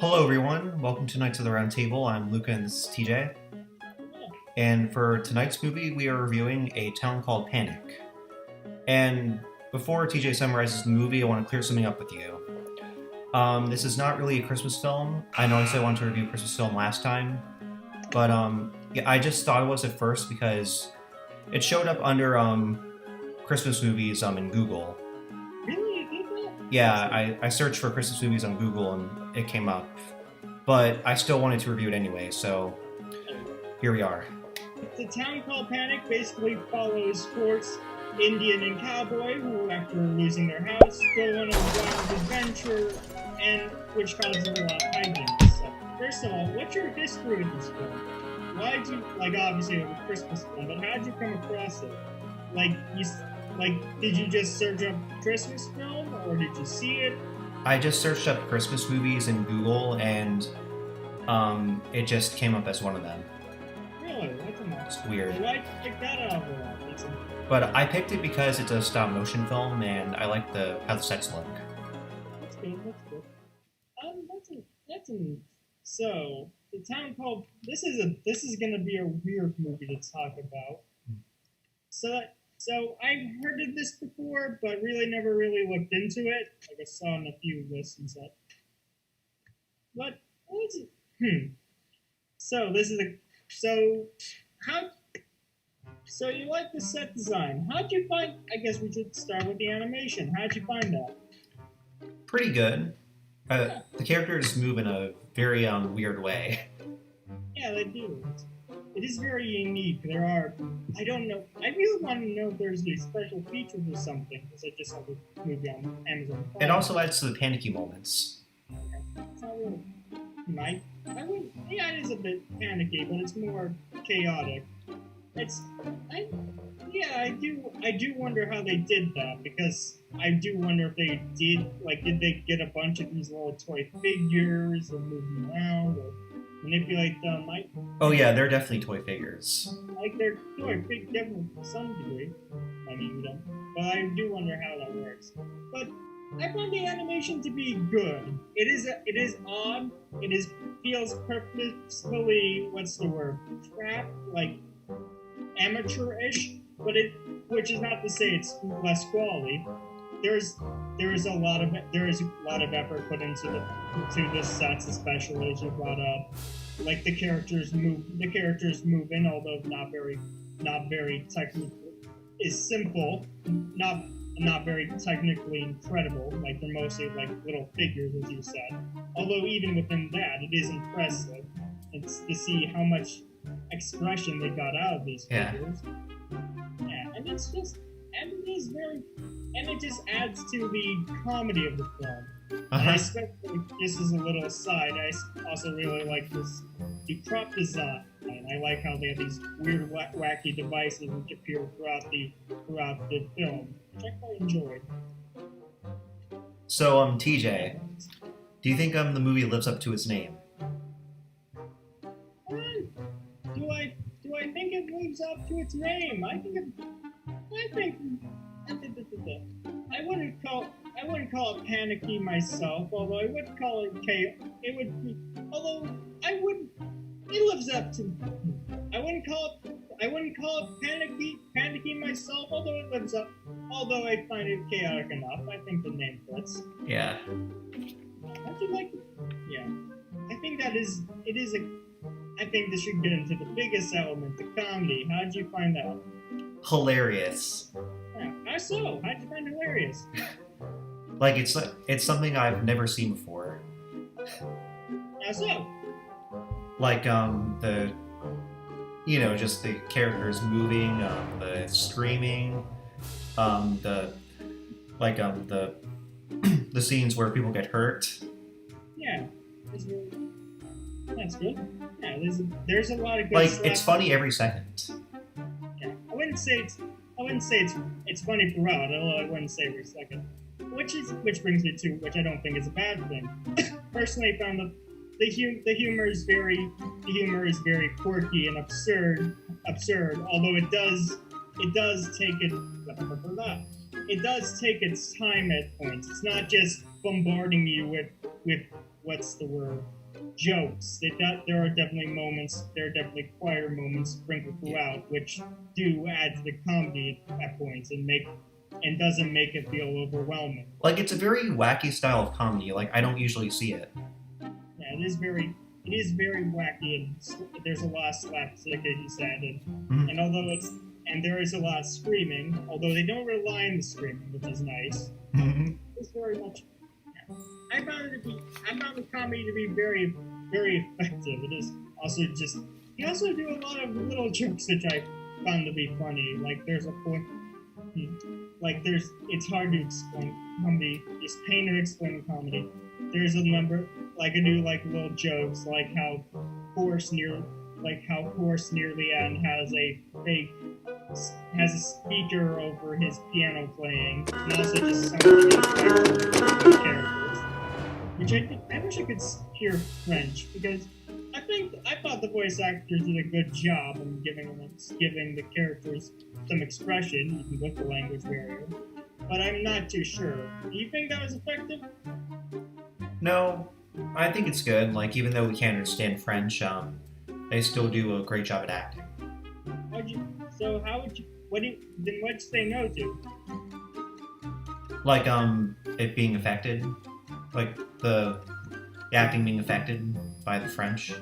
Hello, everyone. Welcome to Knights of the Round Table. I'm Luca and this is TJ. And for tonight's movie, we are reviewing A Town Called Panic. And before TJ summarizes the movie, I want to clear something up with you. This is not really a Christmas film. I know I said I wanted to review a Christmas film last time, but yeah, I just thought it was at first because it showed up under Christmas movies in Google. Really? You did that? Yeah, I searched for Christmas movies on Google and it came up. But I still wanted to review it anyway, so here we are. The Town Called Panic basically follows Fort's Indian and cowboy who, after losing their house, go on a wild adventure, and which causes a lot of hijinks. So, first of all, what's your history with this film? Why'd you, obviously it was a Christmas film, but how'd you come across it? Did you just search up Christmas film, or did you see it? I just searched up Christmas movies in Google, and it just came up as one of them. Really? That's a nice. It's weird. Why'd you pick that out of all? But I picked it because it's a stop motion film, and I like how the sets look. That's good. That's good. So the Town Called. This is gonna be a weird movie to talk about. So I've heard of this before, but really never really looked into it. Like I saw in a few lists and stuff. But what is it? So this is So you like the set design? How'd you find? I guess we should start with the animation. How'd you find that? Pretty good. The characters move in a very weird way. Yeah, they do. It is very unique. I don't know. I really want to know if there's these special features or something, because I just saw the movie on Amazon Prime. It also adds to the panicky moments. Okay. It's not really. Yeah, it is a bit panicky, but it's more chaotic. I do wonder how they did that, because I do wonder if they did they get a bunch of these little toy figures and move them around or manipulate them? Oh yeah, they're definitely toy figures. They're toy figures, definitely to some degree. I mean, but I do wonder how that works. But I find the animation to be good. It is odd. Feels purposefully, what's the word? Trapped, amateurish, which is not to say it's less quality. There is a lot of effort put into the sets, especially as you brought up. Like the characters move in, although not very technically is simple, not very technically incredible. Like they're mostly like little figures, as you said. Although even within that, it is impressive. It's to see how much expression they got out of these figures. Yeah, and it just adds to the comedy of the film. And especially, this is a little aside, I also really like the prop design. I like how they have these weird, wacky devices which appear throughout the film, which I quite enjoyed. So, TJ, do you think the movie lives up to its name? Do I think it lives up to its name? I wouldn't call it panicky myself, although I would call it it lives up to. I wouldn't call it panicky myself, although it lives up. Although I find it chaotic enough, I think the name fits. Yeah. How'd you like it? Yeah. I think I think this should get into the biggest element, the comedy. How'd you find that? Hilarious. Yeah. How so? How'd you find it hilarious? It's something I've never seen before. How so? Just the characters moving, the screaming, the the scenes where people get hurt. Yeah, that's good. Yeah, there's a lot of good stuff. It's funny every second. Yeah, I wouldn't say it's funny throughout, although I wouldn't say every second. Which brings me to which I don't think is a bad thing. Personally, I found that the humor is very quirky and absurd. Although it does take its time at points. It's not just bombarding you with what's the word, jokes. There are definitely moments, there are definitely quieter moments sprinkled throughout, which do add to the comedy at points and doesn't make it feel overwhelming. Like, it's a very wacky style of comedy. Like, I don't usually see it. Yeah, it is very wacky, and there's a lot of slapstick, as you said, Mhm. and there is a lot of screaming, although they don't rely on the screaming, which is nice. It's very much. I found the comedy to be very, very effective. It is also just. You also do a lot of little jokes which I found to be funny. Like there's a point. It's hard to explain comedy. It's pain to explain comedy. There's a number, like I do like little jokes, like how Horse nearly and has a speaker over his piano playing, and also just some of the characters. Which I wish I could hear French, because I thought the voice actors did a good job in giving the characters some expression, even with the language barrier. But I'm not too sure. Do you think that was effective? No, I think it's good. Like, even though we can't understand French, they still do a great job at acting. What'd you say no to? Like, it being affected. Like, the acting being affected by the French.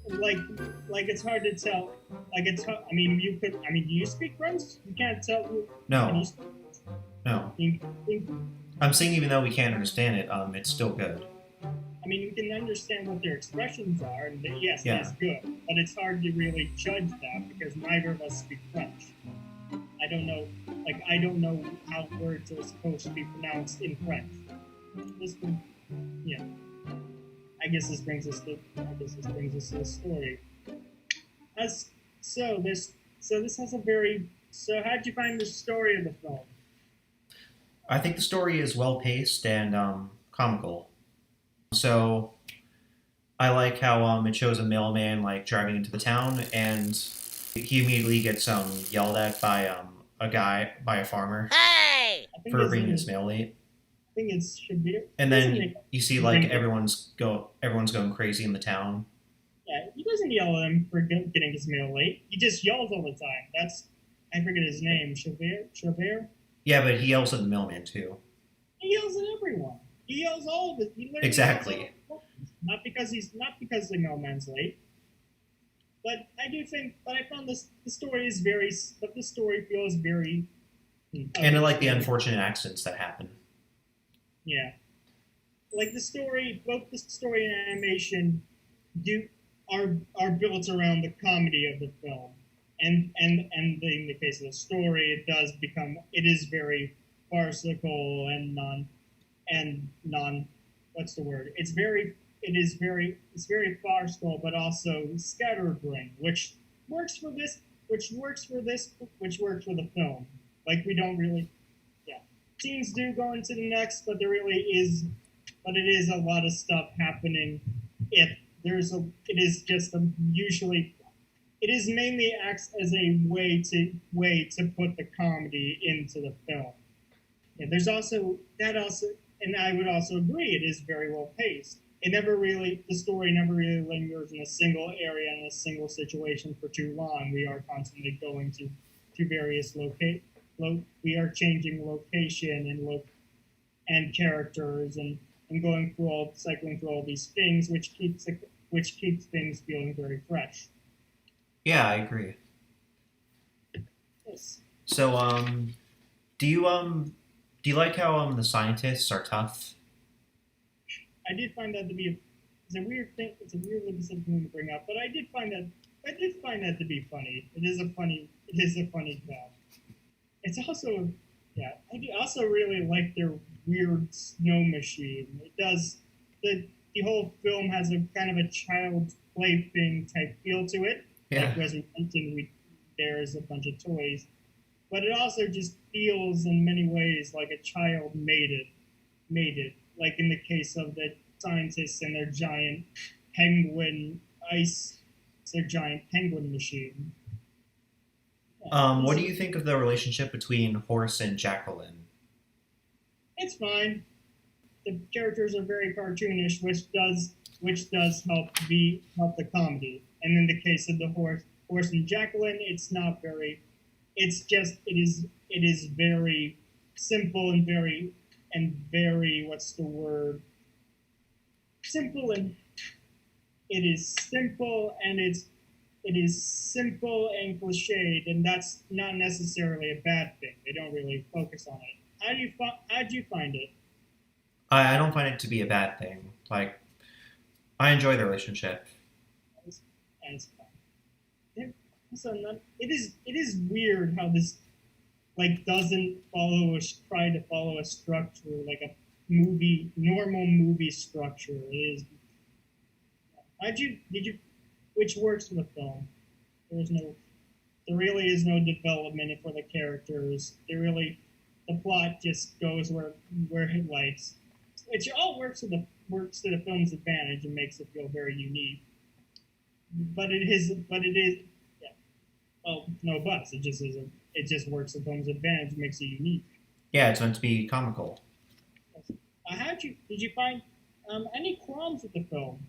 Like it's hard to tell. Like it's hard, I mean, do you speak French? You can't tell. No. No. You, I'm saying even though we can't understand it, it's still good. I mean, you can understand what their expressions are, and yes, Yeah. that's good. But it's hard to really judge that because neither of us speak French. I don't know how words are supposed to be pronounced in French. I guess this brings us to the story. So how'd you find the story of the film? I think the story is well paced and comical. So I like how it shows a mailman like driving into the town, and he immediately gets yelled at by a farmer for bringing his mail late. I think it should be. And then you see like everyone's going crazy in the town. Yeah, he doesn't yell at him for getting his mail late. He just yells all the time. I forget his name. Chabert? Yeah, but he yells at the mailman too. He yells at everyone. He yells all of it. Exactly. Not because the mailman's late. But I found the story feels very. And I like the unfortunate accidents that happen. Yeah. Like both the story and animation are built around the comedy of the film. And in the case of the story, it is very farcical and non what's the word? It's very farcical, but also scatterbrained, which works for the film. Like we don't really, yeah. Scenes do go into the next, but it is a lot of stuff happening. It is mainly acts as a way to put the comedy into the film. Yeah, and I would also agree, it is very well paced. The story never really lingers in a single area in a single situation for too long. We are constantly going to various we are changing location and characters and cycling through all these things, which keeps things feeling very fresh. Yeah, I agree. Yes. So, do you like how the scientists are tough? I did find that to be it's a weird thing. It's a weird thing to bring up, but I did find that to be funny. It is a funny plot. It's also, yeah. I also really like their weird snow machine. It does the whole film has a kind of a child's plaything type feel to it. Yeah. Like as we mentioned, there's a bunch of toys, but it also just feels in many ways like a child made it. Like in the case of the scientists and their giant penguin machine. Yeah, what do you think of the relationship between Horse and Jacqueline? It's fine. the characters are very cartoonish, which does help the comedy. And in the case of the horse and Jacqueline, it's not very. It's just it is very simple and very what's the word? Simple and it is simple and it is simple and cliched, and that's not necessarily a bad thing. They don't really focus on it. How do you find it? I don't find it to be a bad thing. Like, I enjoy the relationship. As fun. Also, it is weird how this like doesn't try to follow a structure like a normal movie structure. It is. Did you which works for the film? There really is no development for the characters. The plot just goes where it likes. It all works to the film's advantage and makes it feel very unique. But it is, yeah. Oh, no buts. It just isn't. It just works to the film's advantage and makes it unique. Yeah, it's meant to be comical. Did you find any qualms with the film?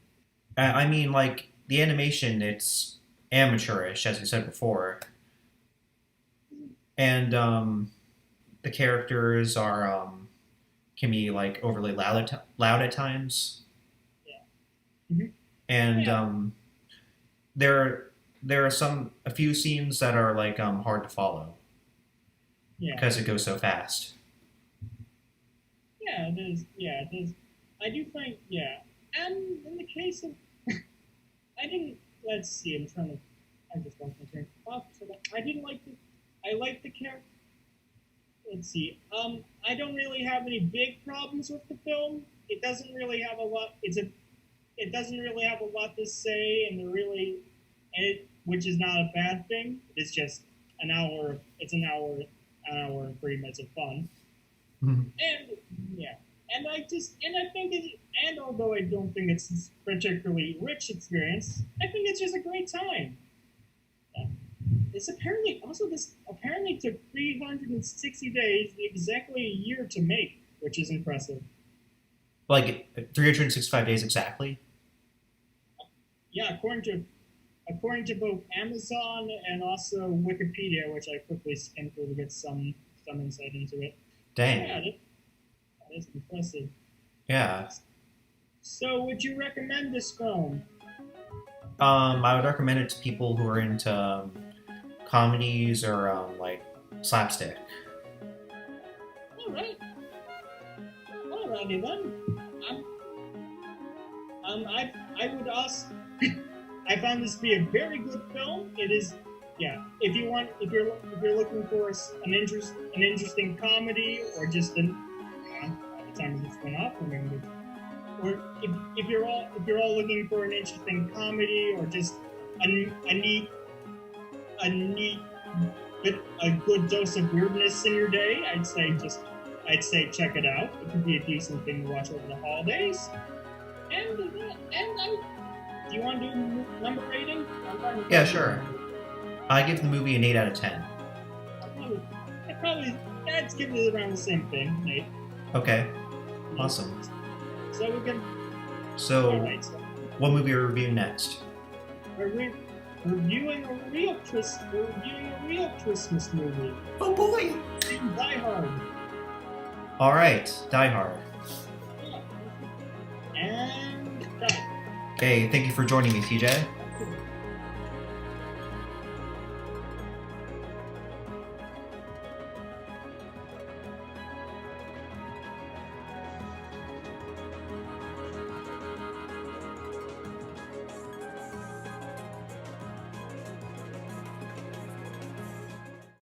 I mean, like, the animation, it's amateurish, as you said before. And the characters are can be like overly loud at times. Yeah. Mm-hmm. And yeah. There are a few scenes that are like hard to follow. Yeah. Because it goes so fast. Yeah, it is. Yeah, it is. I do find, yeah. And in the case of, I didn't. Let's see. I'm trying to. I just lost my train of thought. So I didn't like the. I like the character. Let's see. I don't really have any big problems with the film. It doesn't really have a lot. It doesn't really have a lot to say, which is not a bad thing. It's just an hour. It's an hour and 30 minutes of fun. Mm-hmm. And yeah, and I think and although I don't think it's a particularly rich experience, I think it's just a great time. This apparently took 360 days, exactly a year to make, which is impressive. Like 365 days exactly? Yeah, according to both Amazon and also Wikipedia, which I quickly skimmed through to get some insight into it. Dang. Yeah, that is impressive. Yeah. So, would you recommend this film? I would recommend it to people who are into comedies or like slapstick. Alrighty then. I would also. I found this to be a very good film. It is, yeah. If you're looking for an interesting comedy or just by the time this went off, or if you're all looking for an interesting comedy or just a good dose of weirdness in your day, I'd say check it out. It could be a decent thing to watch over the holidays. And do you want to do number rating? Yeah, sure. I give the movie an 8 out of 10. I'd give it around the same thing, 8. Okay. Awesome. So we can. So, Alright, what movie are we reviewing next? We're reviewing a real Christmas movie. Oh boy! Die Hard. All right, Die Hard. Yeah. And die. Okay, thank you for joining me, TJ.